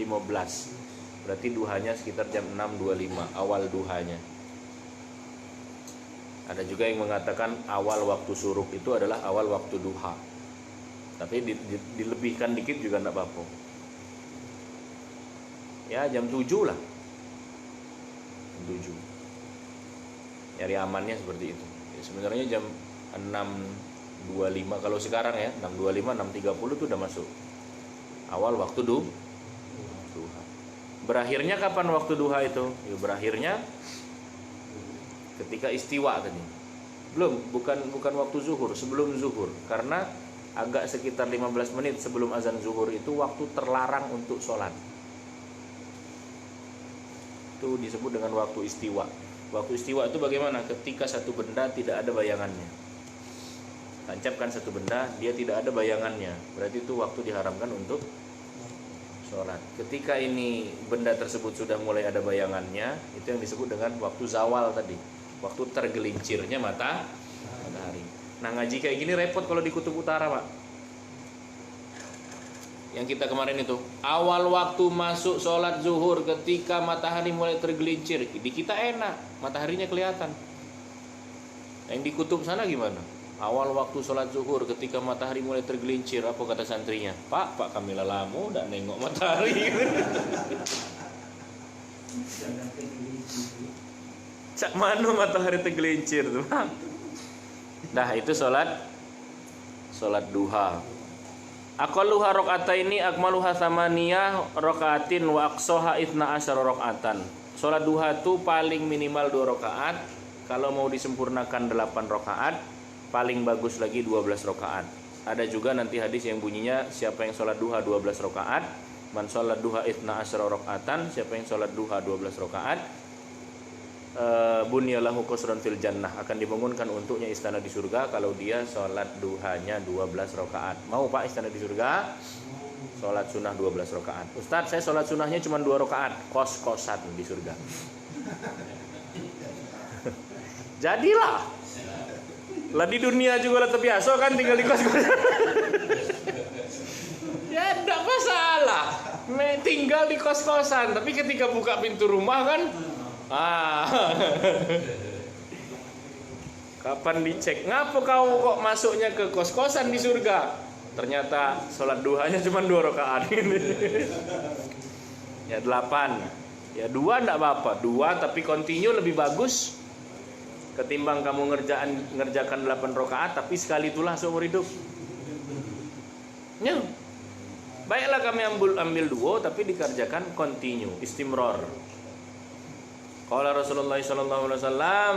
Berarti duhanya sekitar jam 6.25, awal duhanya. Ada juga yang mengatakan awal waktu suruk itu adalah awal waktu duha. Tapi dilebihkan dikit juga enggak apa-apa. Ya jam 7 lah. Jam 7. Nyari amannya seperti itu. Ya, sebenarnya jam 6.25 kalau sekarang ya, 6.25, 6.30 itu udah masuk awal waktu duha. Berakhirnya kapan waktu duha itu? Ya, berakhirnya ketika istiwa tadi. Bukan waktu zuhur, sebelum zuhur. Karena agak sekitar 15 menit sebelum azan zuhur itu waktu terlarang untuk sholat. Itu disebut dengan waktu istiwa. Waktu istiwa itu bagaimana? Ketika satu benda tidak ada bayangannya. Tancapkan satu benda, dia tidak ada bayangannya. Berarti itu waktu diharamkan untuk sholat. Ketika ini benda tersebut sudah mulai ada bayangannya, itu yang disebut dengan waktu zawal tadi. Waktu tergelincirnya matahari. Nah ngaji kayak gini repot kalau di kutub utara, Pak. Yang kita kemarin itu awal waktu masuk sholat zuhur ketika matahari mulai tergelincir. Di kita enak, mataharinya kelihatan. Yang di kutub sana gimana? Awal waktu sholat zuhur ketika matahari mulai tergelincir, apa kata santrinya? Pak kami lalamu udah nengok matahari. Cak mana matahari tergelincir tuh, Bang? Nah itu sholat duha. Aqalluha rakaataini akmaluha tsamaniyah rakaatin wa aqsaha 12 rakaatan. Sholat duha itu paling minimal 2 rakaat. Kalau mau disempurnakan 8 rakaat, paling bagus lagi 12 rakaat. Ada juga nanti hadis yang bunyinya siapa yang sholat duha 12 rakaat, man sholat duha 12 rakaatan, siapa yang sholat duha 12 rakaat, bunyalahu qasrun fil jannah, akan dibangunkan untuknya istana di surga kalau dia sholat duhanya 12 rakaat. Mau Pak istana di surga? Sholat sunnah 12 rakaat. Ustadz saya sholat sunnahnya cuma 2 rakaat. Kos-kosan di surga. Jadilah. Lah di dunia juga lah terbiasa kan tinggal di kos-kosan. Ya enggak masalah. Tinggal di kos-kosan, tapi ketika buka pintu rumah kan kapan dicek? Ngapa kau kok masuknya ke kos-kosan di surga? Ternyata sholat duhanya cuma 2 rakaat ini. Ya 8. Ya 2 enggak apa-apa. 2 tapi continue lebih bagus ketimbang kamu ngerjakan 8 rakaat tapi sekali itulah seumur hidup. Ya. Baiklah kami ambil 2 tapi dikerjakan continue, istimror. Qala Rasulullah sallallahu alaihi wasallam,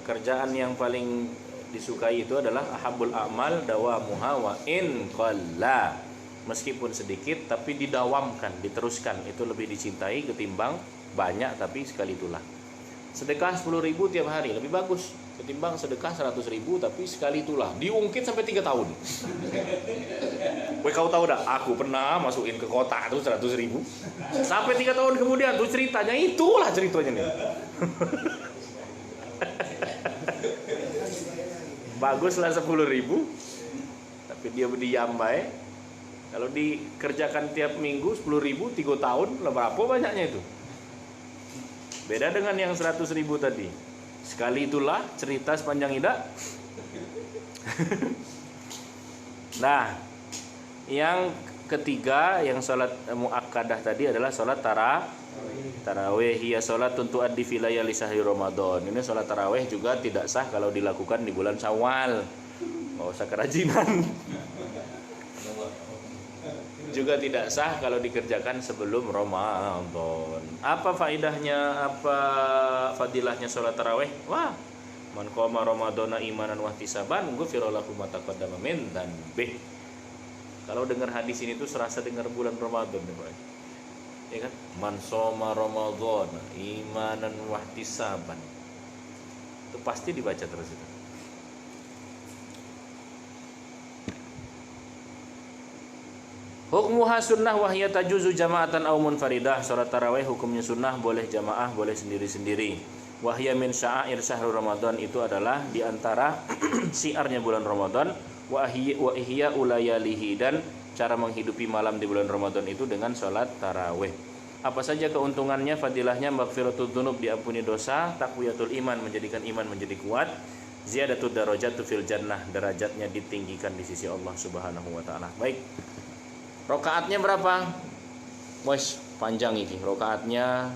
pekerjaan yang paling disukai itu adalah ahabbul a'mal dawamuha wa in qalla. Meskipun sedikit tapi didawamkan, diteruskan, itu lebih dicintai ketimbang banyak tapi sekali itulah. Sedekah 10.000 tiap hari lebih bagus ketimbang sedekah 100.000 tapi sekali itulah. Diungkit sampai 3 tahun. Woi kau tahu dah, aku pernah masukin ke kota itu 100.000 sampai 3 tahun kemudian tuh ceritanya itulah ceritanya nih. Baguslah 10.000 tapi dia diam baik. Kalau dikerjakan tiap minggu 10.000 3 tahun, berapa banyaknya itu? Beda dengan yang 100.000 tadi. Sekali itulah cerita sepanjang hidup. Nah, yang ketiga yang sholat muakkadah tadi adalah sholat tarawih. Hiya sholat untuk addi fi layali syahri Ramadan. Ini sholat tarawih juga tidak sah kalau dilakukan di bulan Syawal. Nggak usah kerajinan. juga tidak sah kalau dikerjakan sebelum Ramadan. Apa faedahnya, apa fadilahnya sholat tarawih? Wah, man qama ramadhana imanan wa ihtisaban ghufira lahu ma taqaddama min dzanbih. Kalau dengar hadis ini tuh serasa dengar bulan Ramadan nih, Pak. Ya kan? Man shoma ramadhana imanan wa ihtisaban. Itu pasti dibaca terus itu. Hukmuha sunnah wahya tajuzu jama'atan aw munfaridah. Salat tarawih hukumnya sunnah, boleh jamaah, boleh sendiri-sendiri. Wahya min sya'air syahrul Ramadan, itu adalah di antara syiarnya bulan Ramadan. Wa ihya ulayalihi, dan cara menghidupi malam di bulan Ramadan itu dengan salat tarawih. Apa saja keuntungannya, fadilahnya? Maghfiratud dzunub, diampuni dosa, taqwiyatul iman, menjadikan iman menjadi kuat, ziyadatud darajatu fil jannah, derajatnya ditinggikan di sisi Allah Subhanahu wa taala. Baik. Rokaatnya berapa? Wes, panjang ini. Rokaatnya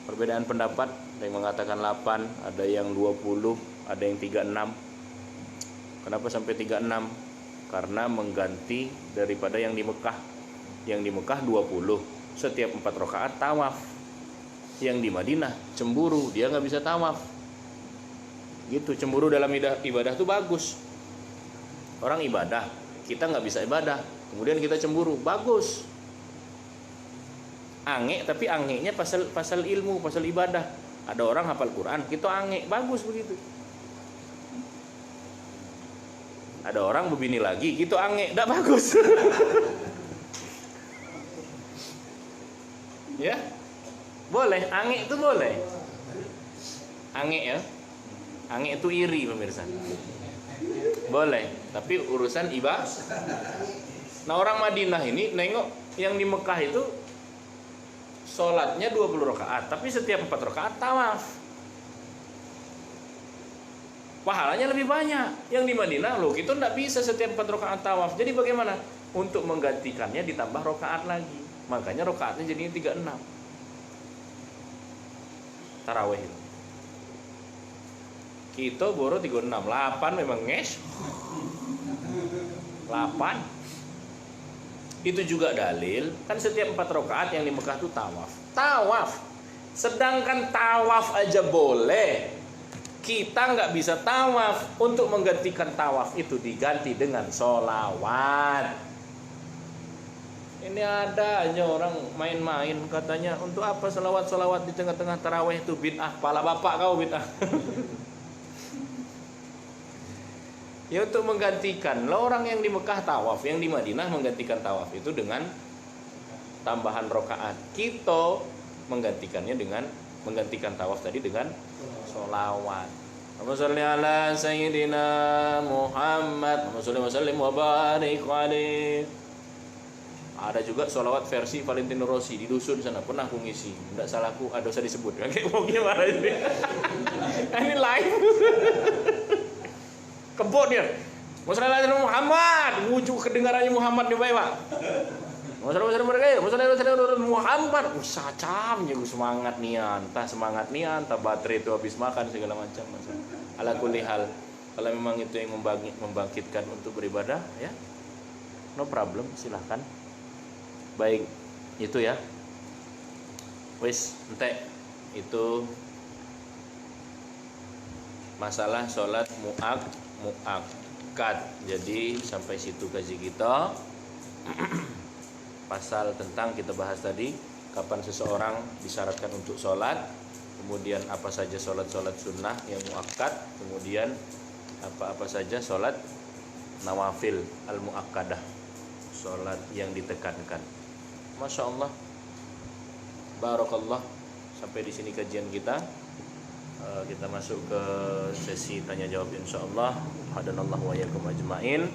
perbedaan pendapat, ada yang mengatakan 8, ada yang 20, ada yang 36. Kenapa sampai 36? Karena mengganti daripada yang di Mekah. Yang di Mekah 20, setiap 4 rokaat tawaf. Yang di Madinah cemburu, dia nggak bisa tawaf. Gitu, cemburu dalam ibadah tuh bagus. Orang ibadah, kita nggak bisa ibadah, kemudian kita cemburu, bagus. Ange, tapi angenya pasal ilmu, pasal ibadah. Ada orang hafal Quran, kita ange, bagus begitu. Ada orang begini lagi, kita ange, tidak bagus. Ya, boleh, ange itu boleh. Ange ya, ange itu iri pemirsa. Boleh, tapi urusan ibadah. Nah, orang Madinah ini nengok yang di Mekah itu sholatnya 20 rakaat, tapi setiap 4 rakaat tawaf. Pahalanya lebih banyak. Yang di Madinah loh, kita tidak bisa setiap 4 rakaat tawaf. Jadi bagaimana? Untuk menggantikannya ditambah rakaat lagi. Makanya rakaatnya jadinya 36. Tarawih itu. Kita boro 36, 8 memang nges. 8. Itu juga dalil, kan setiap 4 rakaat yang di Mekah itu tawaf. Tawaf. Sedangkan tawaf aja boleh. Kita nggak bisa tawaf. Untuk menggantikan tawaf itu diganti dengan sholawat. Ini ada aja orang main-main katanya, untuk apa sholawat di tengah-tengah tarawih itu bid'ah. Pala bapak kau bid'ah. Ya, untuk menggantikan. Lah orang yang di Mekah tawaf, yang di Madinah menggantikan tawaf itu dengan tambahan rokaat. Kita menggantikannya dengan menggantikan tawaf tadi dengan sholawat. Allahumma sholli ala sayyidina Muhammad, Allahumma sholli wa sallim wa barik alaihi. Ada juga sholawat versi Valentino Rossi di dusun sana, pernah aku ngisi. Tidak salahku, ada dosa disebut. Kayak mau gimana ini? Ini live. Kebot dia. Wassalamualaikum Muhammad. Wujud kedengarannya Muhammad di bawah, Pak. Wassalamualaikum Muhammad. Usacamnya gue semangat nian, entah semangat nian, entah baterai itu habis makan segala macam. Ala kulli hal, kalau memang itu yang membangkitkan untuk beribadah, ya, no problem, silahkan. Baik, itu ya. Wis, ente itu masalah sholat mu'akkad. Jadi sampai situ kaji kita. Pasal tentang kita bahas tadi, kapan seseorang disyaratkan untuk sholat, kemudian apa saja sholat-sholat sunnah yang mu'akkad, kemudian apa-apa saja sholat nawafil al-mu'akkadah, sholat yang ditekankan. Masya Allah, barakallah. Sampai di sini kajian kita. Kita masuk ke sesi tanya jawab insyaallah. Hadanallahu wa iyyakum ajmain.